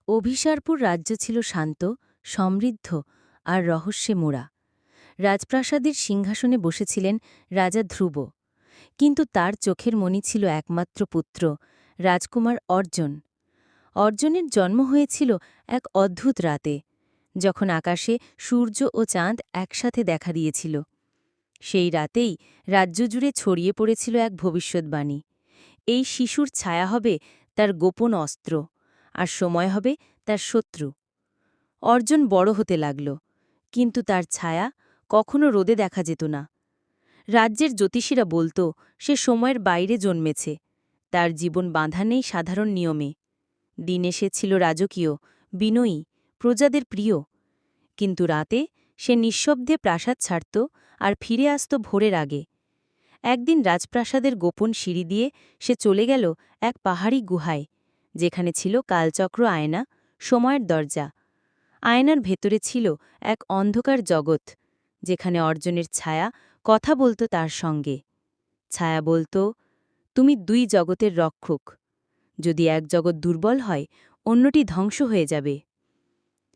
অভিসারপুর রাজ্য ছিল শান্ত, সমৃদ্ধ আর রহস্যে মোড়া। রাজপ্রাসাদের সিংহাসনে বসেছিলেন রাজা ধ্রুব, কিন্তু তার চোখের মণি ছিল একমাত্র পুত্র, রাজকুমার অর্জন। অর্জনের জন্ম হয়েছিল এক অদ্ভুত রাতে, যখন আকাশে সূর্য ও চাঁদ একসাথে দেখা দিয়েছিল। সেই রাতেই রাজ্য জুড়ে ছড়িয়ে পড়েছিল এক ভবিষ্যদ্বাণী। এই শিশুর ছায়া হবে তার গোপন অস্ত্র, আর সময় হবে তার শত্রু। অর্জন বড় হতে লাগল, কিন্তু তার ছায়া কখনো রোদে দেখা যেত না। রাজ্যের জ্যোতিষীরা বলত সে সময়ের বাইরে জন্মেছে, তার জীবন বাঁধা নেই সাধারণ নিয়মে। দিনে সে ছিল রাজকীয়, বিনয়ী, প্রজাদের প্রিয়। কিন্তু রাতে সে নিঃশব্দে প্রাসাদ ছাড়ত আর ফিরে আসত ভোরের আগে। একদিন রাজপ্রাসাদের গোপন সিঁড়ি দিয়ে সে চলে গেল এক পাহাড়ি গুহায়, যেখানে ছিল কালচক্র আয়না, সময়ের দরজা। আয়নার ভেতরে ছিল এক অন্ধকার জগৎ, যেখানে অর্জনের ছায়া কথা বলত তার সঙ্গে। ছায়া বলত, তুমি দুই জগতের রক্ষক। যদি এক জগৎ দুর্বল হয়, অন্যটি ধ্বংস হয়ে যাবে।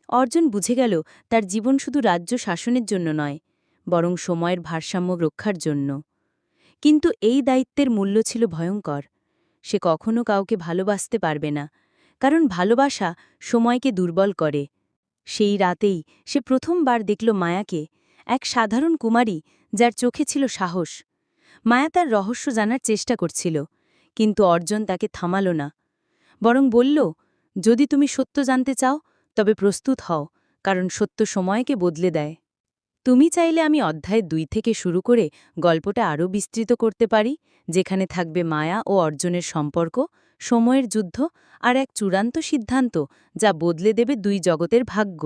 অর্জন বুঝে গেল তার জীবন শুধু রাজ্য শাসনের জন্য নয়, বরং সময়ের ভারসাম্য রক্ষার জন্য। কিন্তু এই দায়িত্বের মূল্য ছিল ভয়ঙ্কর। সে কখনো কাউকে ভালোবাসতে পারবে না, কারণ ভালোবাসা সময়কে দুর্বল করে। সেই রাতেই সে প্রথমবার দেখল মায়াকে, এক সাধারণ কুমারী যার চোখে ছিল সাহস। মায়া তার রহস্য জানার চেষ্টা করছিল, কিন্তু অর্জন তাকে থামাল না, বরং বলল, যদি তুমি সত্য জানতে চাও তবে প্রস্তুত হও, কারণ সত্য সময়কে বদলে দেয়। তুমি চাইলে আমি অধ্যায় 2 থেকে শুরু করে গল্পটা আরও বিস্তৃত করতে পারি, যেখানে থাকবে মায়া ও অর্জনের সম্পর্ক, সময়ের যুদ্ধ আর এক চূড়ান্ত সিদ্ধান্ত যা বদলে দেবে দুই জগতের ভাগ্য।